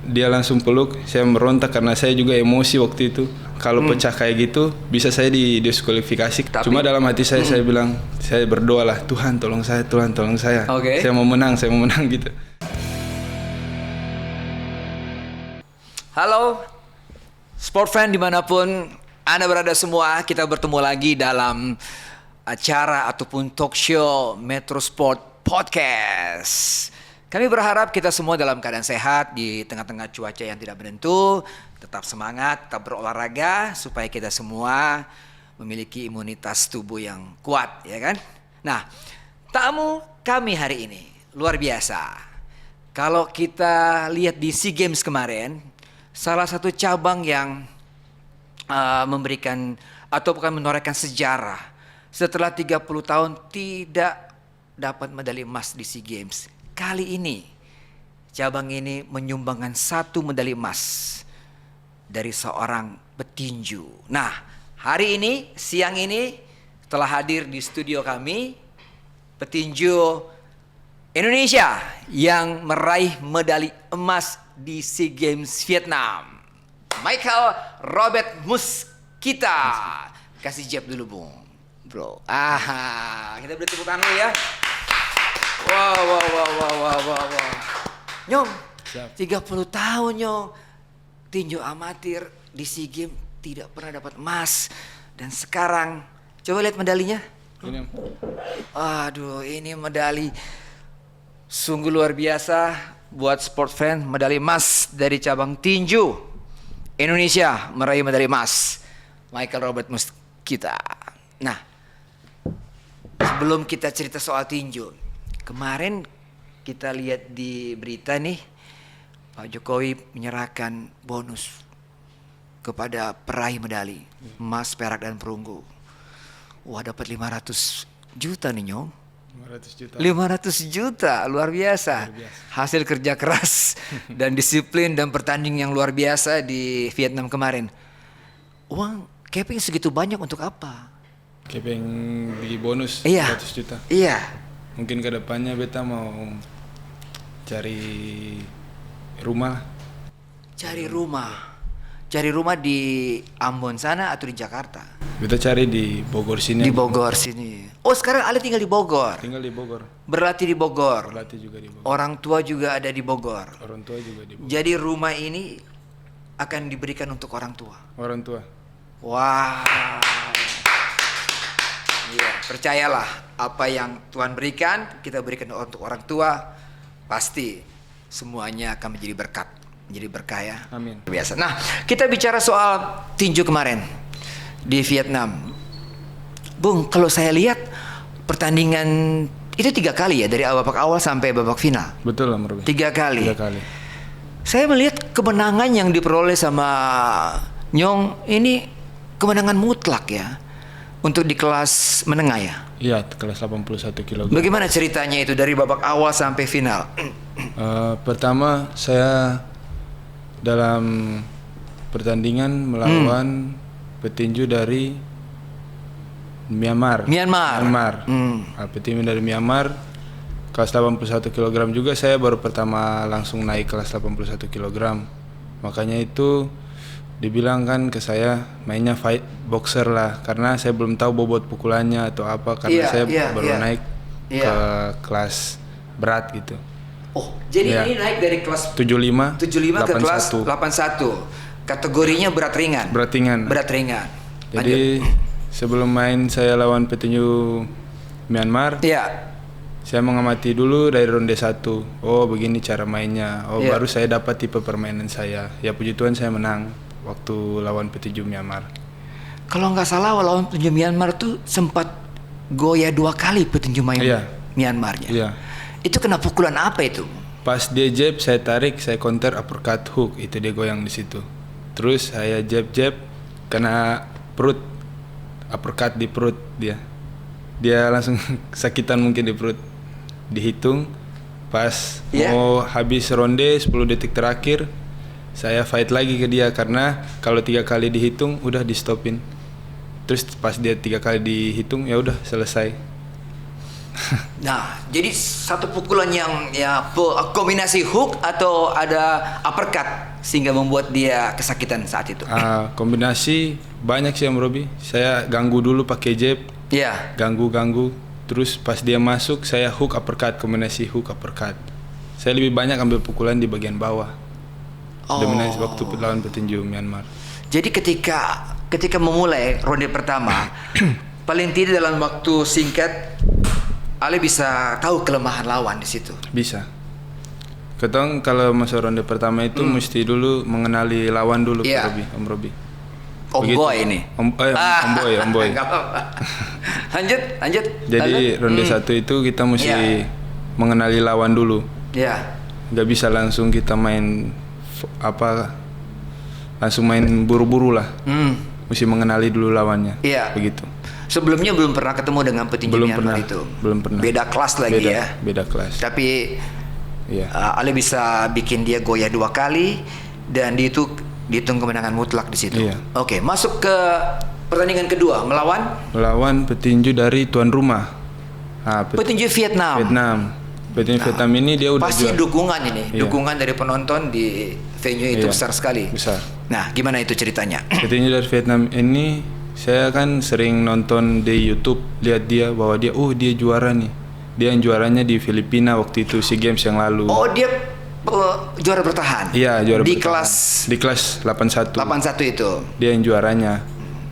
dia langsung peluk, saya meronta karena saya juga emosi waktu itu. Kalau pecah kayak gitu, bisa saya didiskualifikasi. Cuma dalam hati saya bilang, saya berdoa lah, Tuhan tolong saya, Tuhan tolong saya. Saya mau menang gitu. Halo, sport fan dimanapun Anda berada semua, kita bertemu lagi dalam acara ataupun talk show Metro Sport Podcast. Kami berharap kita semua dalam keadaan sehat di tengah-tengah cuaca yang tidak menentu, tetap semangat, tetap berolahraga supaya kita semua memiliki imunitas tubuh yang kuat, ya kan? Nah, tamu kami hari ini luar biasa. Kalau kita lihat di SEA Games kemarin, salah satu cabang yang memberikan atau bukan menorehkan sejarah setelah 30 tahun tidak dapat medali emas di SEA Games. Kali ini cabang ini menyumbangkan 1 medali emas dari seorang petinju. Nah, hari ini, siang ini telah hadir di studio kami petinju Indonesia yang meraih medali emas di SEA Games Vietnam. Michael Robert Muskita. Kasih jab dulu, bro. Kita beri tepuk tangan dulu ya. Wow. Nyong, 30 tahun Nyong tinju amatir di SEA Games tidak pernah dapat emas. Dan sekarang, coba lihat medalinya. Ini. Aduh, ini medali sungguh luar biasa buat sport fan. Medali emas dari cabang tinju. Indonesia meraih medali emas. Michael Robert Muskita. Nah, sebelum kita cerita soal tinju, kemarin kita lihat di berita nih, Pak Jokowi menyerahkan bonus kepada peraih medali emas, perak dan perunggu. Wah, dapat 500 juta nih, Nyong. 500 juta, luar biasa. Hasil kerja keras dan disiplin dan pertanding yang luar biasa di Vietnam kemarin. Uang keping segitu banyak untuk apa? Keping di bonus 100 juta. Iya. Mungkin kedepannya beta mau cari rumah. Cari rumah di Ambon sana atau di Jakarta? Beta cari di Bogor sini. Di Bogor sini. Oh, sekarang Ale tinggal di Bogor. Tinggal di Bogor. Berlatih di Bogor. Berlatih juga di Bogor. Orang tua juga ada di Bogor. Orang tua juga di Bogor. Jadi rumah ini akan diberikan untuk orang tua. Orang tua. Wah. Iya, percayalah apa yang Tuhan berikan, kita berikan untuk orang tua, pasti semuanya akan menjadi berkat, menjadi berkah ya. Amin. Biasa. Nah, kita bicara soal tinju kemarin di Vietnam. Bung, kalau saya lihat pertandingan itu 3 kali ya, dari babak awal sampai babak final. Betul lah, Marbe. 3 kali. 3 kali. Saya melihat kemenangan yang diperoleh sama Nyong ini kemenangan mutlak ya. Untuk di kelas menengah ya? Iya, kelas 81 kg. Bagaimana ceritanya itu dari babak awal sampai final? Pertama, saya dalam pertandingan melawan petinju dari Myanmar. Petinju dari Myanmar, kelas 81 kg juga. Saya baru pertama langsung naik kelas 81 kg. Makanya itu dibilang kan ke saya mainnya fight boxer lah, karena saya belum tahu bobot pukulannya atau apa, karena saya baru naik ke kelas berat gitu. Oh, jadi ini naik dari kelas 75 ke kelas 81. Kategorinya berat ringan. Berat ringan. Jadi sebelum main saya lawan petinju Myanmar. Saya mengamati dulu dari ronde 1. Oh, begini cara mainnya. Oh, baru saya dapat tipe permainan saya. Ya puji Tuhan saya menang waktu lawan petinju Myanmar. Kalau nggak salah lawan petinju Myanmar tuh sempat goyah 2 kali petinju Myanmarnya. Iya. Itu kena pukulan apa itu? Pas dia jab, saya tarik, saya counter uppercut hook, itu dia goyang di situ. Terus saya jab kena perut, uppercut di perut dia. Dia langsung sakitan mungkin di perut. Dihitung pas mau habis ronde 10 detik terakhir, saya fight lagi ke dia, karena kalau 3 kali dihitung udah di stopin. Terus pas dia 3 kali dihitung ya udah selesai. Nah, jadi satu pukulan yang kombinasi hook atau ada uppercut sehingga membuat dia kesakitan saat itu. Kombinasi banyak sih Om Robi. Saya ganggu dulu pakai jab, Iya. ganggu. Terus pas dia masuk saya hook uppercut, kombinasi hook uppercut. Saya lebih banyak ambil pukulan di bagian bawah. Dominasi waktu lawan petinju Myanmar. Jadi ketika memulai ronde pertama, paling tidak dalam waktu singkat Ale bisa tahu kelemahan lawan di situ. Bisa. Ketong kalau masuk ronde pertama itu mesti dulu mengenali lawan dulu, Iya. Om Robi. Om Begitu. Boy ini. Om Boy. Nggak apa-apa. Lanjut. Jadi ronde 1 itu kita mesti Iya. mengenali lawan dulu. Ya. Nggak bisa langsung kita main langsung main buru-buru lah. Mesti mengenali dulu lawannya. Iya. Begitu. Sebelumnya belum pernah ketemu dengan petinju Myanmar itu. Belum pernah. Beda kelas lagi ya. Beda kelas. Tapi Iya. Ale bisa bikin dia goyah 2 kali dan dia itu dihitung kemenangan mutlak di situ. Iya. Oke, masuk ke pertandingan kedua Melawan petinju dari tuan rumah. petinju Vietnam. Petinju Vietnam ini dia udah Pasti juara. dukungan ini, Iya. dukungan dari penonton di venue itu Iya, besar sekali. besar. Nah, gimana itu ceritanya? Petinju dari Vietnam ini saya kan sering nonton di YouTube, lihat dia bahwa dia juara nih. Dia yang juaranya di Filipina waktu itu SEA Games yang lalu. Oh, dia juara bertahan. Iya, juara di bertahan. Di kelas 81. 81 itu. Dia yang juaranya.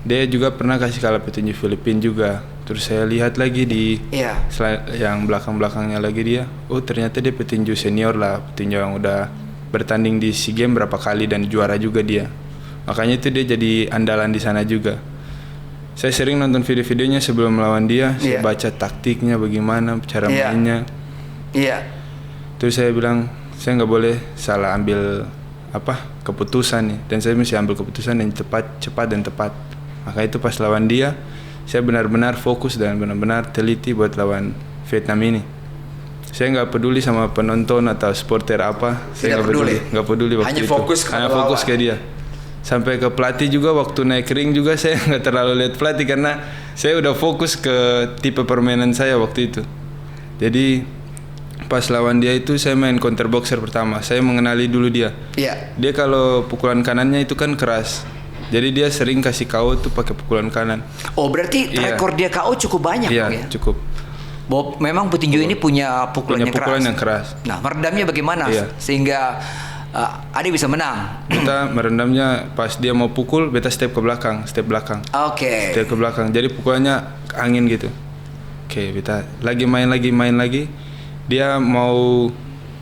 Dia juga pernah kasih kalah petinju Filipina juga. Terus saya lihat lagi di Iya. yang belakang-belakangnya lagi dia. Oh, ternyata dia petinju senior lah, petinju yang udah bertanding di SEA Games berapa kali dan juara juga dia. Makanya itu dia jadi andalan di sana juga. Saya sering nonton video-videonya sebelum melawan dia. Saya Iya. baca taktiknya bagaimana, cara Iya. mainnya. Iya. Terus saya bilang, saya nggak boleh salah ambil keputusan nih. Dan saya mesti ambil keputusan yang cepat dan tepat. Maka itu pas lawan dia, saya benar-benar fokus dan benar-benar teliti buat lawan Vietnam ini. Saya nggak peduli sama penonton atau supporter apa. Saya nggak peduli waktu Hanya itu. fokus ke Hanya fokus lawan. ke dia. Sampai ke pelatih juga waktu naik ring juga saya nggak terlalu lihat pelatih karena saya udah fokus ke tipe permainan saya waktu itu. Jadi pas lawan dia itu saya main counter boxer pertama. Saya mengenali dulu dia. Iya. Dia kalau pukulan kanannya itu kan keras. Jadi dia sering kasih KO tuh pakai pukulan kanan. Oh, berarti Iya. rekor dia KO cukup banyak Iya, dong ya. cukup. Bahwa memang petinju ini punya pukulan, Yang keras. Nah, meredamnya bagaimana Iya. sehingga Ade bisa menang? Kita merendamnya pas dia mau pukul, beta step belakang. Step ke belakang. Jadi pukulannya angin gitu. Oke, beta lagi main lagi. Dia mau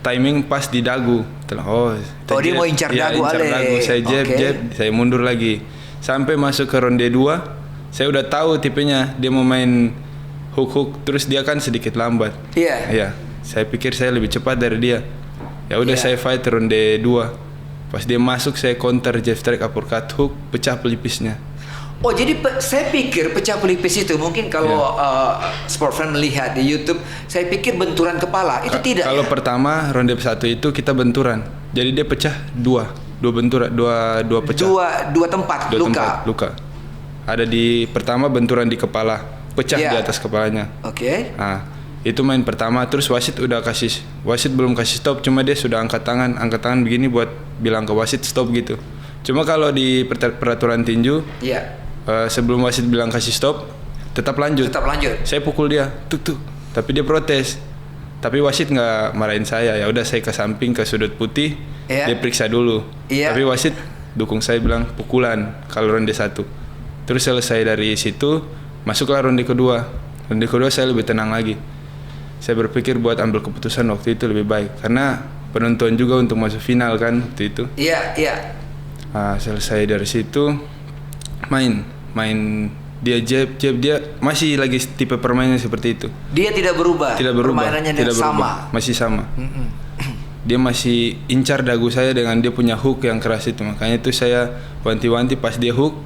timing pas di dagu. Dia mau incar dagu Ale. Saya jab, saya mundur lagi. Sampai masuk ke ronde 2, saya udah tahu tipenya. Dia mau main hook, terus dia kan sedikit lambat. Iya. Iya, saya pikir saya lebih cepat dari dia. Ya udah Iya. saya fight ronde 2. Pas dia masuk saya counter jab strike uppercut hook, pecah pelipisnya. Oh, jadi saya pikir pecah pelipis itu mungkin kalau sport fan melihat di YouTube, saya pikir benturan kepala. Itu tidak. Kalau Ya? pertama ronde 1 itu kita benturan. Jadi dia pecah dua benturan, dua pecah. Dua tempat luka. Ada di pertama benturan di kepala, pecah Iya. di atas kepalanya. Oke. Nah, itu main pertama. Terus wasit belum kasih stop, cuma dia sudah angkat tangan begini buat bilang ke wasit stop gitu. Cuma kalau di peraturan tinju, Iya. sebelum wasit bilang kasih stop, tetap lanjut. Saya pukul dia, tuk. Tapi dia protes. Tapi wasit nggak marahin saya. Ya udah saya ke samping ke sudut putih, Iya. dia periksa dulu. Iya. Tapi wasit dukung saya bilang pukulan kalau ronde 1. Terus selesai dari situ, masuklah ronde kedua. Ronde kedua saya lebih tenang lagi. Saya berpikir buat ambil keputusan waktu itu lebih baik karena penonton juga untuk masuk final kan waktu itu. Iya. Selesai dari situ main dia jab dia masih lagi tipe permainan seperti itu. Dia tidak berubah. Permainannya tidak sama. berubah, masih sama. Dia masih incar dagu saya dengan dia punya hook yang keras itu. Makanya itu saya wanti-wanti pas dia hook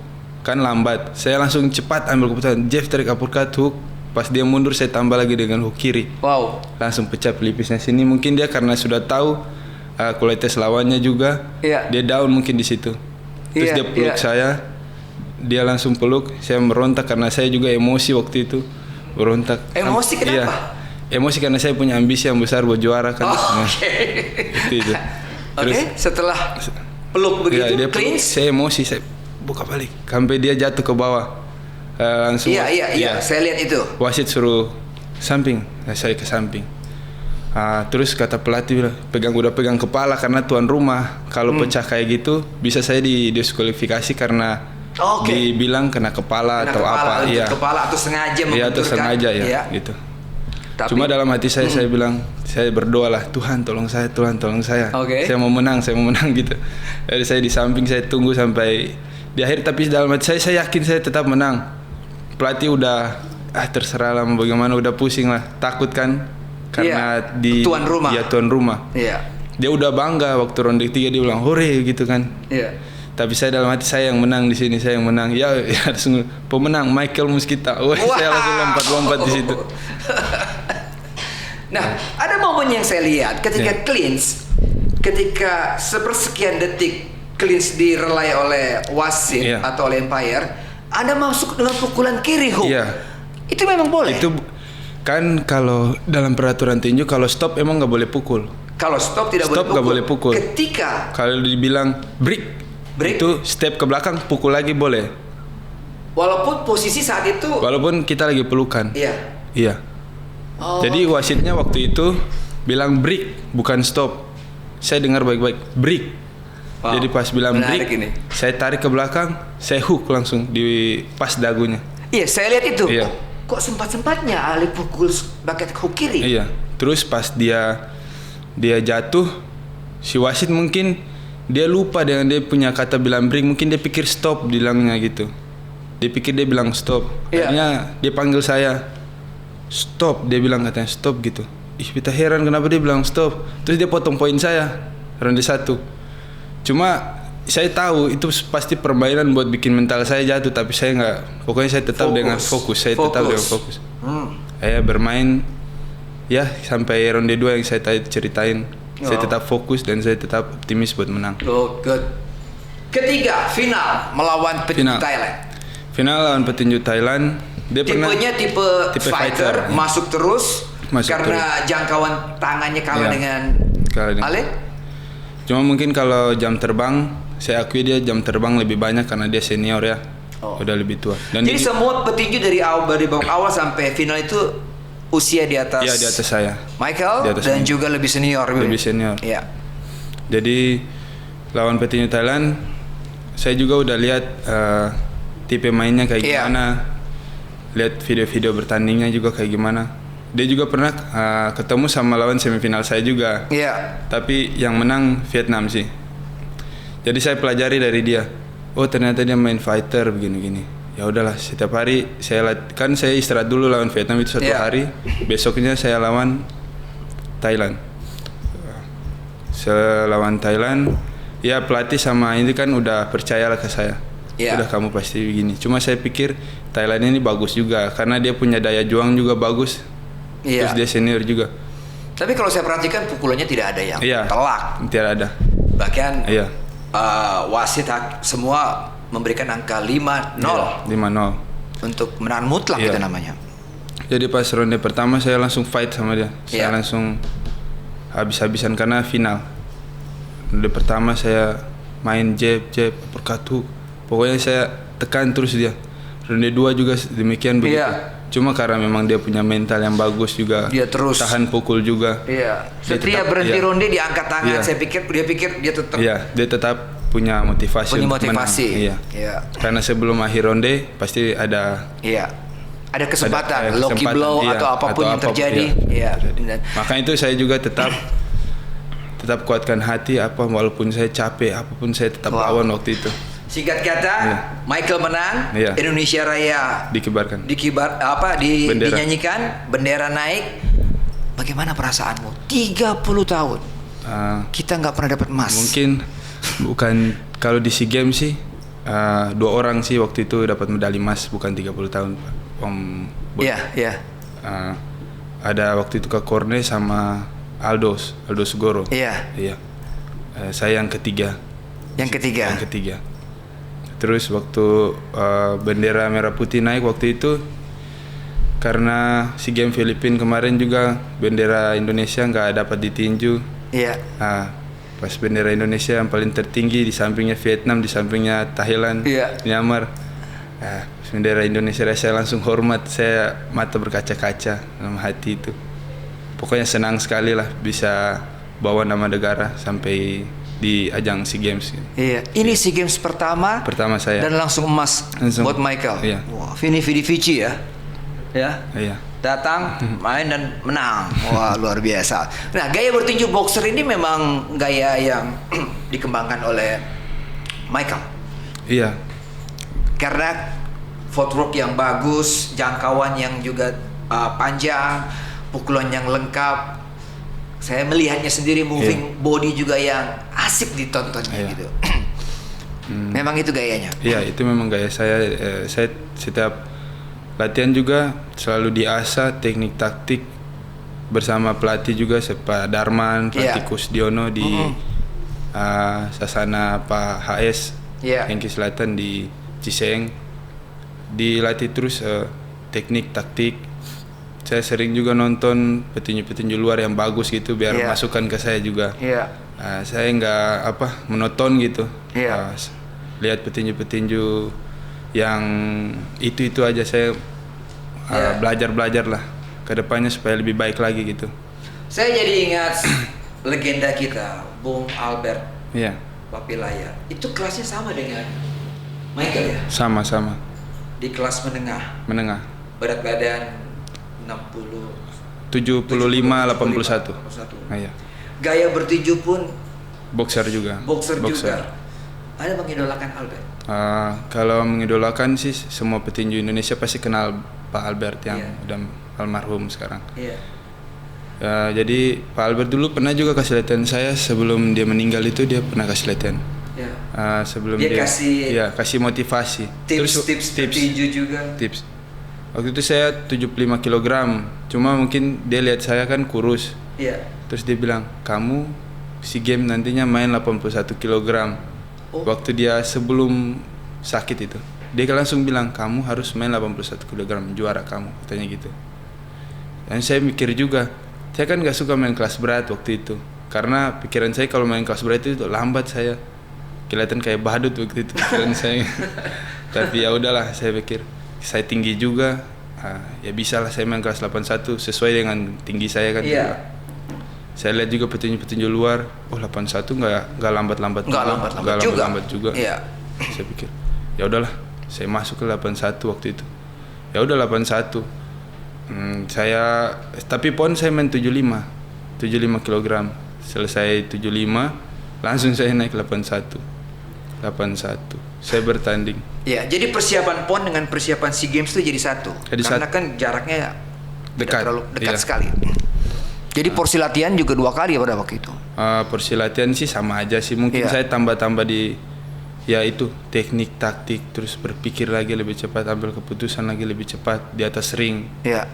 kan lambat. Saya langsung cepat ambil keputusan jab strike uppercut hook. Pas dia mundur saya tambah lagi dengan hook kiri. Wow. Langsung pecah pelipisnya sini. Mungkin dia karena sudah tahu kualitas lawannya juga. Iya. Dia down mungkin di situ. Terus Iya, dia peluk iya. saya. Dia langsung peluk. Saya merontak karena saya juga emosi waktu itu. Berontak. Emosi kenapa? Iya. emosi karena saya punya ambisi yang besar buat juara kan. Nah, itu. Terus setelah peluk begitu, dia peluk, clinch. saya emosi, saya buka balik sampai dia jatuh ke bawah. Langsung Iya, saya lihat itu. Wasit suruh samping, saya ke samping. Terus kata pelatih bilang, udah pegang kepala karena tuan rumah. Kalau pecah kayak gitu, bisa saya didiskualifikasi karena dibilang kena kepala atau apa. Iya. Kepala atau sengaja membenturkan. Iya, atau sengaja ya, gitu. Tapi, cuma dalam hati saya bilang, saya berdoa lah, Tuhan tolong saya, Tuhan tolong saya. Saya mau menang gitu. Jadi saya di samping, saya tunggu sampai di akhir, tapi dalam hati saya yakin saya tetap menang. Pelatih udah terserah lah bagaimana, udah pusing lah, takut kan karena di tuan rumah. Ya tuan rumah. Iya. Dia udah bangga waktu ronde 3 dia bilang hore gitu kan. Iya. Tapi saya dalam hati saya yang menang di sini, saya yang menang. Ya langsung pemenang Michael Muskita. Saya langsung lompat di situ. Nah, ada momen yang saya lihat ketika clinch, ketika sepersekian detik clinch direlai oleh wasit atau oleh umpire, Anda masuk dengan pukulan kiri hook. Itu memang boleh. Itu kan kalau dalam peraturan tinju kalau stop emang nggak boleh pukul. Kalau stop tidak boleh pukul. Ketika kalau dibilang break itu step ke belakang pukul lagi boleh. Walaupun posisi saat itu. Walaupun kita lagi pelukan. Iya. Jadi wasitnya waktu itu bilang break bukan stop. Saya dengar baik-baik break. Jadi pas bilang break, saya tarik ke belakang, saya hook langsung di pas dagunya. Iya, saya lihat itu. Iya. Kok sempat-sempatnya Ali pukul pakai hook kiri? Iya. Terus pas dia jatuh, si wasit mungkin dia lupa dengan dia punya kata bilang break, mungkin dia pikir stop bilangnya gitu. Dia pikir dia bilang stop. Akhirnya dia panggil saya. Stop, dia bilang katanya stop gitu. Kita heran kenapa dia bilang stop. Terus dia potong poin saya ronde 1. Cuma saya tahu itu pasti permainan buat bikin mental saya jatuh, tapi saya nggak. Pokoknya saya tetap dengan fokus. Tetap dengan fokus. Saya bermain ya sampai ronde 2 yang saya ceritain. Saya tetap fokus dan saya tetap optimis buat menang. Good. Ketiga, final melawan petinju Thailand. Final lawan petinju Thailand. Dia tipenya tipe fighter, masuk terus karena jangkauan tangannya kalah dengan Ale. Cuma mungkin kalau jam terbang, saya akui dia jam terbang lebih banyak karena dia senior ya. Udah lebih tua. Dan jadi semua petinju dari babak awal sampai final itu usia di atas. Iya, di atas saya. Michael dan juga lebih senior. Lebih senior. Iya. Jadi lawan petinju Thailand, saya juga udah lihat tipe mainnya kayak gimana. Lihat video-video bertandingnya juga kayak gimana. Dia juga pernah ketemu sama lawan semifinal saya juga. Iya. Tapi yang menang Vietnam sih. Jadi saya pelajari dari dia. Oh ternyata dia main fighter begini-gini. Ya udahlah, setiap hari saya istirahat dulu lawan Vietnam itu 1 hari. Besoknya saya lawan Thailand. Lawan Thailand, ya pelatih sama ini kan udah percayalah ke saya. Udah kamu pasti begini. Cuma saya pikir Thailand ini bagus juga karena dia punya daya juang juga bagus. Terus dia senior juga. Tapi kalau saya perhatikan pukulannya tidak ada yang telak. Tidak ada. Bahkan wasit semua memberikan angka 5-0. 5-0. Untuk menang mutlak itu namanya. Jadi pas ronde pertama saya langsung fight sama dia. Saya langsung habis-habisan karena final. Ronde pertama saya main jab, uppercut hook. Pokoknya saya tekan terus dia. Ronde 2 juga demikian begitu. Cuma karena memang dia punya mental yang bagus juga. Dia terus tahan pukul juga. Setiap berhenti ronde dia angkat tangan. Saya pikir dia tetap. Dia tetap punya motivasi. Karena sebelum akhir ronde pasti ada. Ada kesempatan, lucky blow atau apapun yang terjadi. Makanya itu saya juga tetap kuatkan hati walaupun saya capek, apapun saya tetap lawan waktu itu. Singkat kata, Michael menang, Indonesia Raya dikibarkan. Dinyanyikan, bendera naik. Bagaimana perasaanmu? 30 tahun. Kita nggak pernah dapat emas. Mungkin bukan kalau di SEA Games sih 2 orang sih waktu itu dapat medali emas, bukan 30 tahun, Om. Ada waktu itu Kak Korne sama Aldo Sugoro. Saya yang ketiga. Yang ketiga. Terus waktu bendera merah putih naik waktu itu karena SEA Games Filipina kemarin juga bendera Indonesia nggak dapat ditinju. Iya. Pas bendera Indonesia yang paling tertinggi, di sampingnya Vietnam, di sampingnya Thailand, Myanmar. Pas bendera Indonesia saya langsung hormat, saya mata berkaca-kaca dalam hati itu. Pokoknya senang sekali lah bisa bawa nama negara sampai di ajang SEA Games. Iya. Ini SEA Games pertama saya. dan langsung emas buat Michael. Iya. Wah, Vini Vici ya. Ya. Iya. Datang, main dan menang. Wah, luar biasa. Nah, gaya bertinju boxer ini memang gaya yang dikembangkan oleh Michael. Iya. Karena footwork yang bagus, jangkauan yang juga panjang, pukulan yang lengkap. Saya melihatnya sendiri, moving body juga yang asik ditontonnya gitu. Memang itu gayanya. Iya, itu memang gaya saya. Saya setiap latihan juga selalu diasah teknik taktik bersama pelatih juga, Pak Darman, pelatih Kusdiono di Sasana Pak HS Hengki Selatan di Ciseeng. Dilatih terus teknik taktik. Saya sering juga nonton petinju-petinju luar yang bagus gitu biar masukan ke saya juga. Saya nggak monoton gitu. Lihat petinju-petinju yang itu aja, saya belajar lah ke depannya supaya lebih baik lagi gitu. Saya jadi ingat legenda kita, Bung Albert Papilaya. Itu kelasnya sama dengan Michael ya? Sama. Di kelas menengah. Berat badan 75 81. Iya. Gaya bertinju pun boxer juga. Anda mengidolakan Albert? Kalau mengidolakan sih semua petinju Indonesia pasti kenal Pak Albert yang udah almarhum sekarang. Jadi Pak Albert dulu pernah juga kasih latihan saya sebelum dia meninggal, itu dia pernah kasih latihan. Sebelum dia kasih motivasi. Tips petinju juga. Tips. Waktu itu saya 75 kg, cuma mungkin dia lihat saya kan kurus. Terus dia bilang, kamu SEA Games nantinya main 81 kg. Waktu dia sebelum sakit itu, dia langsung bilang, kamu harus main 81 kg, juara kamu, katanya gitu. Dan saya mikir juga, saya kan gak suka main kelas berat waktu itu, karena pikiran saya kalau main kelas berat itu lambat, saya kelihatan kayak badut waktu itu pikiran saya. Tapi ya udahlah, saya pikir saya tinggi juga, ya bisa lah saya main kelas 81 sesuai dengan tinggi saya kan. Saya lihat juga petinju-petinju luar, 81 nggak lambat-lambat juga. Saya pikir, ya udahlah, saya masuk ke 81 waktu itu. Ya udah 81. Tapi pon saya main 75 kg. Selesai 75, langsung saya naik 81. Saya bertanding. Ya, jadi persiapan pon dengan persiapan SEA Games itu jadi satu. Karena kan jaraknya tidak terlalu dekat sekali. Jadi porsi latihan juga 2 kali pada waktu itu? Porsi latihan sih sama aja sih. Mungkin saya tambah-tambah di itu teknik taktik, terus berpikir lagi lebih cepat, ambil keputusan lagi lebih cepat di atas ring. Iya,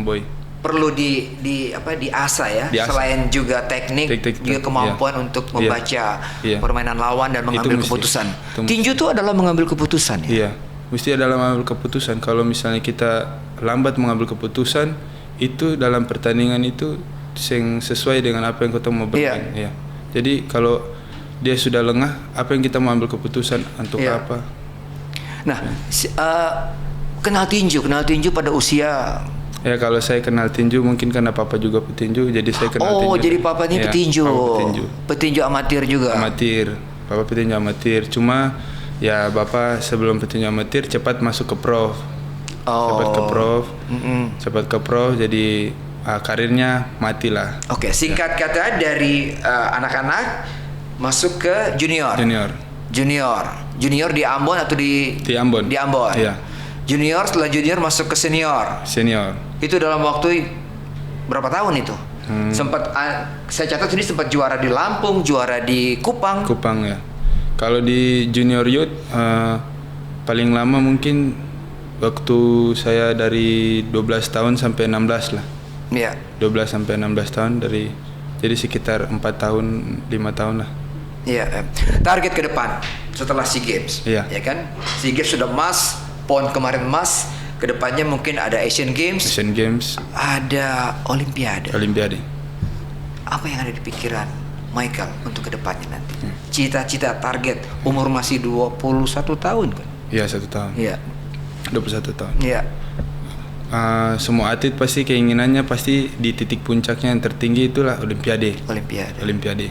Boy. Perlu diasah ya. Selain juga teknik juga kemampuan untuk membaca permainan lawan dan mengambil keputusan. Tinju itu adalah mengambil keputusan ya. Iya, mesti adalah mengambil keputusan. Kalau misalnya kita lambat mengambil keputusan, itu dalam pertandingan itu sesuai dengan apa yang kita mau bermain. Jadi kalau dia sudah lengah, apa yang kita mau ambil keputusan untuk apa? Nah, kenal tinju pada usia. Ya, kalau saya kenal tinju mungkin karena papa juga petinju, jadi saya kenal tinju. Oh, jadi papanya petinju. Petinju amatir juga. Amatir. Papa petinju amatir. Cuma ya bapak sebelum petinju amatir cepat masuk ke prof. Cepat ke prof, jadi karirnya matilah. Oke, singkat kata dari anak-anak masuk ke junior di Ambon atau di Ambon. Iya. Junior, setelah junior masuk ke senior. Itu dalam waktu berapa tahun itu? Sempat saya catat ini sempat juara di Lampung, juara di Kupang ya. Kalau di junior youth paling lama mungkin waktu saya dari 12 tahun sampai 16 lah. 12 sampai 16 tahun, jadi sekitar 4 tahun 5 tahun lah. Target ke depan setelah SEA Games, ya kan? SEA Games sudah emas, PON kemarin emas. Kedepannya mungkin ada Asian Games, Asian Games, ada Olimpiade. Olimpiade. Apa yang ada di pikiran Michael untuk kedepannya nanti? Cita-cita, target, umur masih 21 tahun kan? Iya, 1 tahun. Iya. 21 tahun. Iya. Semua atlet pasti keinginannya pasti di titik puncaknya yang tertinggi itulah Olimpiade. Olimpiade.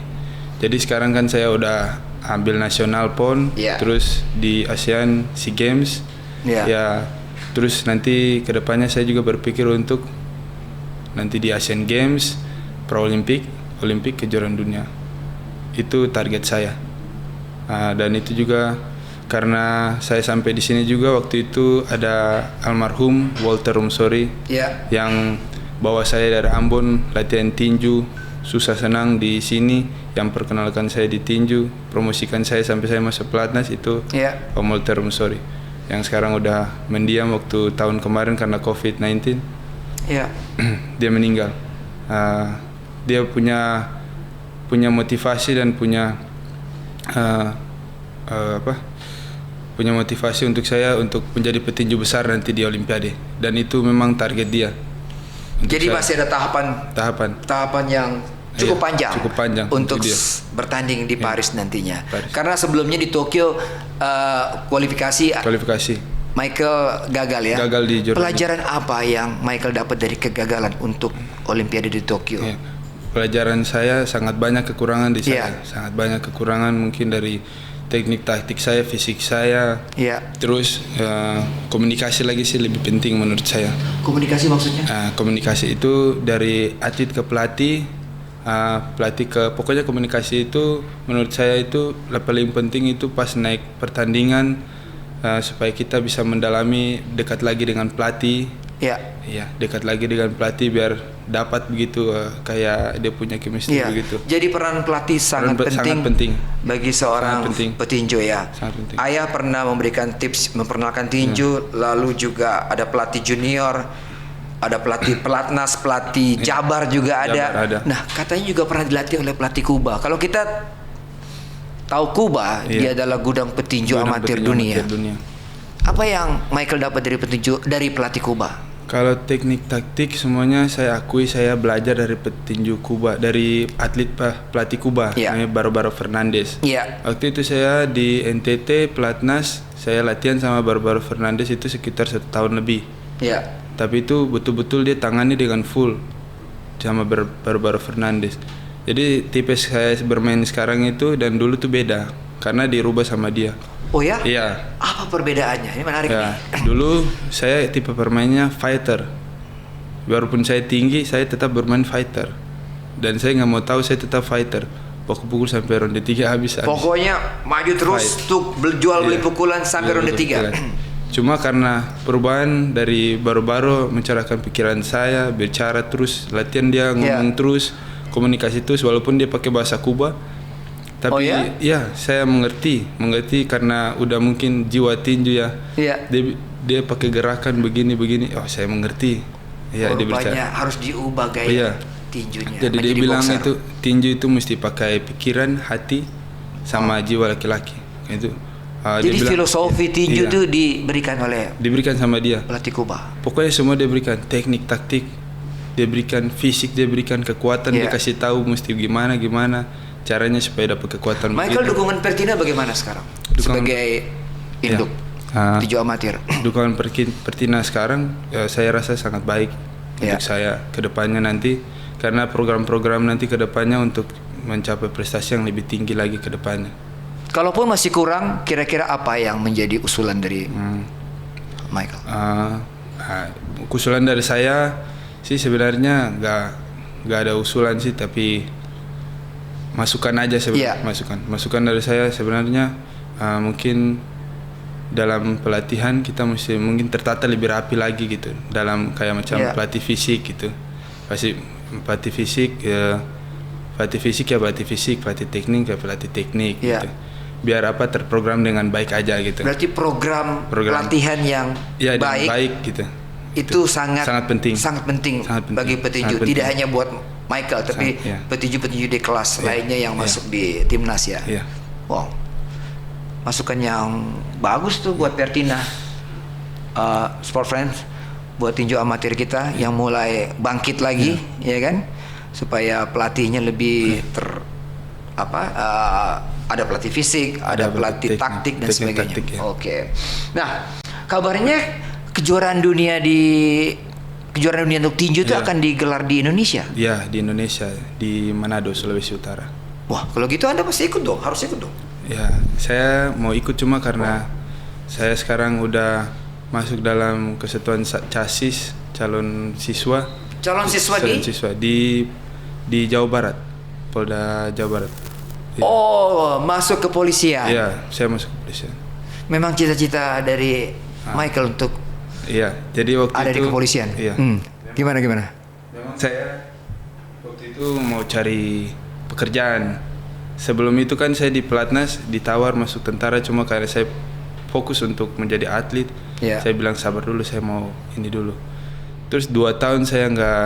Jadi sekarang kan saya udah ambil nasional PON, Iya. terus di ASEAN SEA Games. Iya. Ya, terus nanti kedepannya saya juga berpikir untuk nanti di Asian Games, Paralimpik, Olimpik, kejuaraan dunia. Itu target saya. Dan itu juga karena saya sampai di sini juga waktu itu ada almarhum Walter Rumsori Iya. yang bawa saya dari Ambon latihan tinju, susah senang di sini, yang perkenalkan saya di tinju, promosikan saya sampai saya masuk pelatnas itu Iya. Om Walter Rumsori yang sekarang udah mendiam waktu tahun kemarin karena COVID-19. Iya. Dia meninggal. Dia punya motivasi dan punya punya motivasi untuk saya untuk menjadi petinju besar nanti di Olimpiade, dan itu memang target dia. Jadi masih ada tahapan yang cukup Iya, panjang untuk dia bertanding di Paris nantinya. Paris. Karena sebelumnya di Tokyo kualifikasi Michael gagal ya. Gagal di Jordan. Pelajaran apa yang Michael dapat dari kegagalan untuk Olimpiade di Tokyo? Iya. Pelajaran saya sangat banyak kekurangan di saya. Iya. Sangat banyak kekurangan mungkin dari teknik taktik saya, fisik saya. Iya. Terus komunikasi lagi sih lebih penting menurut saya. Komunikasi maksudnya? Komunikasi itu dari atlet ke pelatih, pelatih ke pokoknya komunikasi itu menurut saya itu paling penting itu pas naik pertandingan, supaya kita bisa mendalami dekat lagi dengan pelatih. Iya, dekat lagi dengan pelatih biar dapat begitu kayak dia punya chemistry begitu. Jadi peran pelatih sangat penting bagi seorang petinju ya. Sangat penting. Ayah pernah memberikan tips memperkenalkan tinju, lalu juga ada pelatih junior, ada pelatih pelatnas, pelatih Jabar juga ada. Nah, katanya juga pernah dilatih oleh pelatih Kuba. Kalau kita tahu Kuba, dia adalah gudang petinju amatir dunia. Apa yang Michael dapat dari pelatih Kuba? Kalau teknik taktik semuanya saya akui saya belajar dari petinju Kuba, dari atlet pelatih Kuba namanya Barbaro Fernandes. Waktu itu saya di NTT pelatnas, saya latihan sama Barbaro Fernandes itu sekitar 1 tahun lebih. Tapi itu betul-betul dia tangani dengan full sama Barbaro Fernandes. Jadi tipe saya bermain sekarang itu dan dulu tuh beda karena dirubah sama dia. Oh ya? Iya. Apa perbedaannya? Ini menarik nih. Dulu saya tipe permainnya fighter. Walaupun saya tinggi, saya tetap bermain fighter. Dan saya nggak mau tahu, saya tetap fighter. Pukul sampai ronde 3 habis. Pokoknya maju terus untuk jual beli pukulan sampai ronde 3. Cuma karena perubahan dari baru-baru mencerahkan pikiran saya, bicara terus, latihan dia ngomong terus, komunikasi terus walaupun dia pakai bahasa Kuba. Tapi saya mengerti karena udah mungkin jiwa tinju ya. Dia pakai gerakan begini. Oh, saya mengerti. Dia rupanya harus diubah gaya tinjunya. Jadi dia bilang itu tinju itu mesti pakai pikiran, hati, sama jiwa laki-laki. Itu. Jadi filosofi tinju itu diberikan sama dia. Pelatih Kuba. Pokoknya semua dia berikan, teknik taktik, dia berikan fisik, dia berikan kekuatan, dia kasih tahu mesti gimana caranya supaya dapat kekuatan. Michael, dukungan Pertina bagaimana sekarang? Sebagai induk tinju amatir. Dukungan Pertina sekarang saya rasa sangat baik untuk saya kedepannya nanti, karena program-program nanti kedepannya untuk mencapai prestasi yang lebih tinggi lagi kedepannya. Kalaupun masih kurang, kira-kira apa yang menjadi usulan dari Michael? Usulan dari saya sih sebenarnya nggak ada usulan sih, tapi masukan aja sebenarnya. Masukan dari saya sebenarnya mungkin dalam pelatihan kita mesti mungkin tertata lebih rapi lagi gitu, dalam kayak macam pelatih fisik gitu, pasti pelatih fisik pelatih teknik pelatih teknik gitu. Biar terprogram dengan baik aja gitu. Berarti program pelatihan yang baik gitu. Itu sangat penting bagi petinju. Tidak hanya buat Michael, tapi petinju-petinju di kelas lainnya yang masuk di timnas ya. Wow, masukan yang bagus tuh buat Pertina. sport friends, buat tinju amatir kita yang mulai bangkit lagi, ya kan? Supaya pelatihnya lebih ada pelatih fisik, ada pelatih taktik dan sebagainya. Taktik, ya. Oke. Nah, kabarnya kejuaraan dunia untuk tinju itu akan digelar di Indonesia. Ya, di Indonesia, di Manado, Sulawesi Utara. Wah, kalau gitu Anda pasti ikut dong, harus ikut dong. Ya, saya mau ikut cuma karena saya sekarang udah masuk dalam kesatuan CASIS, calon siswa. Calon siswa di Jawa Barat, Polda Jawa Barat. Ya. Oh, masuk ke polisian. Iya, saya masuk kepolisian. Memang cita-cita dari Michael untuk Iya, jadi waktu ada itu di kepolisian. Iya. Gimana? Memang saya waktu itu mau cari pekerjaan. Sebelum itu kan saya di Pelatnas ditawar masuk tentara, cuma karena saya fokus untuk menjadi atlet. Iya. Saya bilang sabar dulu, saya mau ini dulu. Terus 2 tahun saya nggak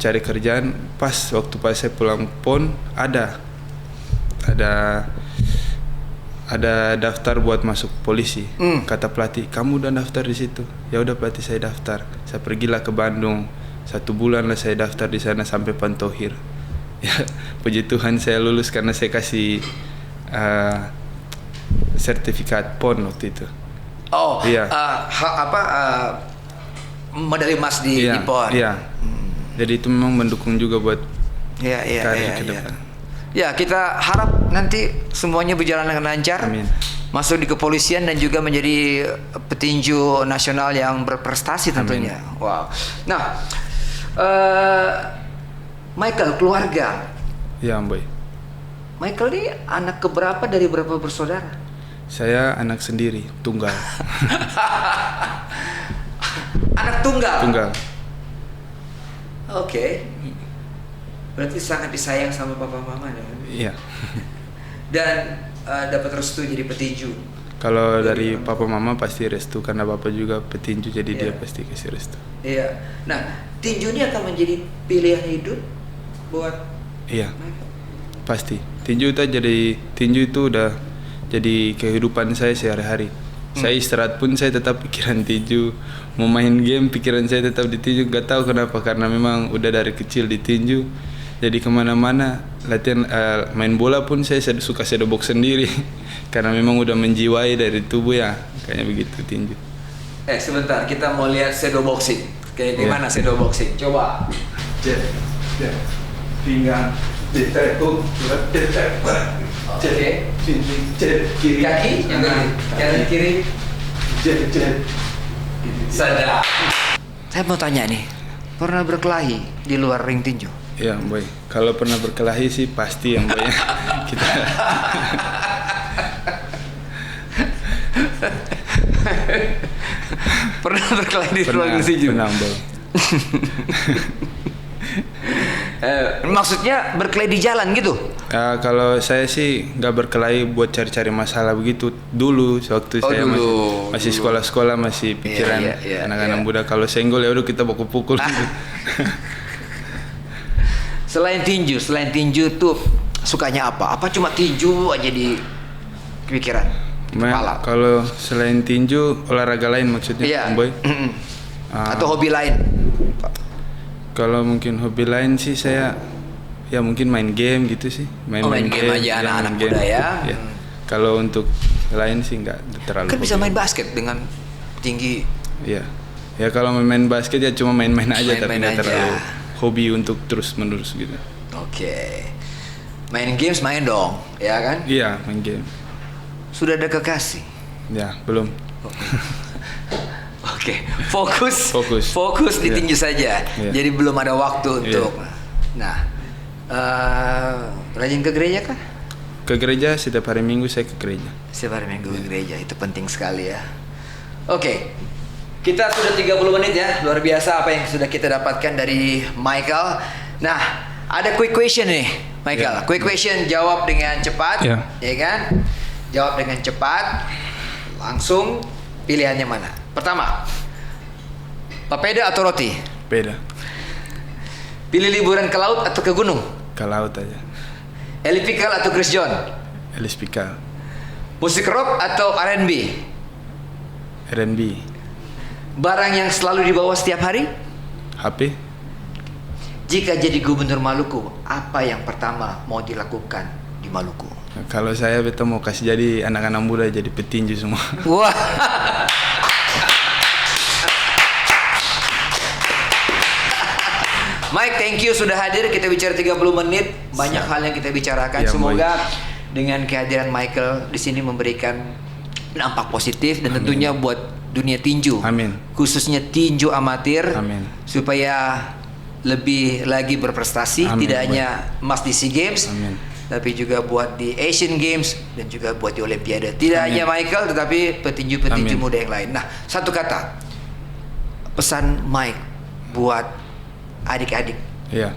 cari kerjaan. Pas saya pulang PON ada daftar buat masuk polisi. Kata pelatih, kamu udah daftar di situ. Ya udah pelatih, saya daftar. Saya pergilah ke Bandung. 1 bulan lah saya daftar di sana sampai Pantohir. Ya, puji Tuhan saya lulus karena saya kasih sertifikat PON waktu itu. Oh, iya. Medali emas di PON. Iya. Jadi itu memang mendukung juga buat karir ke Iya. depan. Ya, kita harap nanti semuanya berjalan dengan lancar. Amin. Masuk di kepolisian dan juga menjadi petinju nasional yang berprestasi tentunya. Amin. Wow. Nah, Michael, keluarga. Ya, Om Boy. Michael ini anak keberapa dari berapa bersaudara? Saya anak sendiri, tunggal. Anak tunggal. Tunggal. Oke. Berarti sangat disayang sama papa mama ya? Iya. Dan dapat restu jadi petinju. Kalau dari papa mama pasti restu karena bapak juga petinju, jadi dia pasti kasih restu. Iya. Nah, tinju ini akan menjadi pilihan hidup buat Iya, Michael. pasti. Tinju itu udah jadi kehidupan saya sehari-hari. Saya istirahat pun saya tetap pikiran tinju. Mau main game pikiran saya tetap di tinju. Gak tahu kenapa, karena memang udah dari kecil di tinju. Jadi kemana-mana latihan main bola pun saya suka shadowbox sendiri. Karena memang udah menjiwai dari tubuh ya. Kayaknya begitu tinju. Sebentar, kita mau lihat shadow boxing. Kayak gimana shadow boxing? Coba. Pinggang ditekuk, Oke. Kaki kanan kiri. Sadar. Saya mau tanya nih, pernah berkelahi di luar ring tinju? Ya, Boy. Kalau pernah berkelahi sih pasti yang Boy. Kita Pernah berkelahi di luar ring tinju? Pernah, Boy. Maksudnya berkelahi di jalan gitu? Kalau saya sih nggak berkelahi buat cari-cari masalah begitu dulu waktu saya masih sekolah-sekolah, masih pikiran anak-anak muda. Kalau senggol ya udah kita pukul-pukul gitu. Selain tinju tuh sukanya apa? Apa cuma tinju aja di pikiran? Kepala? Kalau selain tinju, olahraga lain maksudnya, Boy? Atau hobi lain? Kalau mungkin hobi lain sih saya ya mungkin main game gitu sih. Main game aja anak-anak muda ya. Kalau untuk lain sih nggak terlalu. Kan bisa main basket dengan tinggi. Iya. Ya kalau main basket ya cuma main-main aja, tapi nggak terlalu hobi untuk terus-menerus gitu. Oke. Main games main dong, ya kan? Iya, main game. Sudah ada kekasih? Ya, belum. Oke, fokus di tinju saja. Jadi belum ada waktu untuk. Nah, rajin ke gereja kah? Ke gereja setiap hari Minggu saya ke gereja. Setiap hari Minggu ke gereja, itu penting sekali ya. Oke, kita sudah 30 menit ya, luar biasa apa yang sudah kita dapatkan dari Michael. Nah, ada quick question nih, Michael. Quick question, jawab dengan cepat, ya kan? Jawab dengan cepat, langsung pilihannya mana? Pertama, papeda atau roti? Beda. Pilih liburan ke laut atau ke gunung? Ke laut aja. Ellie Pickle atau Chris John? Elis Pikal. Musik rock atau R&B? R&B. Barang yang selalu dibawa setiap hari? HP. Jika jadi gubernur Maluku, apa yang pertama mau dilakukan di Maluku? Kalau saya betul mau kasih jadi anak-anak muda jadi petinju semua. Wah. Mike, thank you sudah hadir. Kita bicara 30 menit, banyak hal yang kita bicarakan. Ya, Semoga dengan kehadiran Michael di sini memberikan dampak positif dan tentunya buat dunia tinju. Amin. Khususnya tinju amatir. Amin. Supaya lebih lagi berprestasi, Amin, tidak Boy. hanya emas di SEA Games, Amin. tapi juga buat di Asian Games dan juga buat di Olimpiade. Tidak Amin. hanya Michael, tetapi petinju-petinju Amin. muda yang lain. Nah, satu kata, pesan Mike buat adik-adik Iya.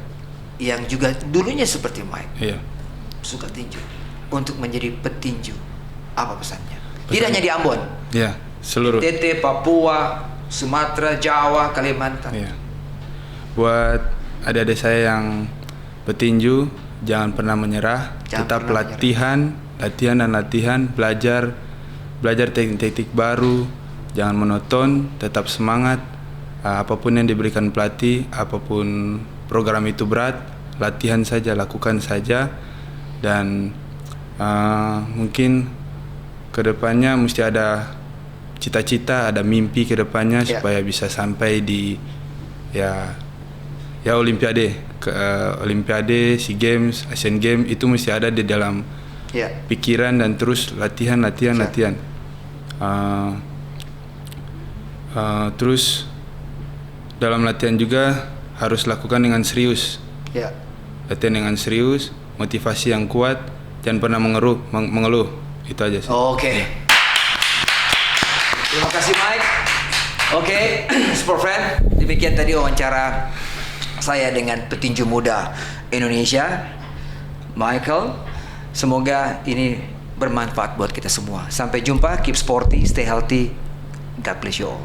yang juga dulunya seperti Mike, Iya. suka tinju, untuk menjadi petinju. Apa pesannya? Tidak Pesan- hanya di Ambon, Iya. Seluruh. NTT, Papua, Sumatera, Jawa, Kalimantan. Iya. Buat adik-adik saya yang petinju, jangan pernah menyerah. Jangan Tetap pernah latihan, belajar teknik-teknik baru. Jangan monoton, tetap semangat. Apapun yang diberikan pelatih, apapun program itu berat, latihan saja, lakukan saja. Dan mungkin kedepannya mesti ada cita-cita, ada mimpi kedepannya Ya. supaya bisa sampai di ya Olimpiade, Olimpiade, SEA Games, Asian Games, itu mesti ada di dalam Ya. pikiran dan terus latihan. Terus dalam latihan juga harus lakukan dengan serius. Ya. Latihan dengan serius, motivasi yang kuat, jangan pernah mengeluh. Itu aja sih. Oke. Terima kasih Mike. Oke, Sport Friend, demikian tadi wawancara saya dengan petinju muda Indonesia, Michael. Semoga ini bermanfaat buat kita semua. Sampai jumpa, keep sporty, stay healthy. God bless you all.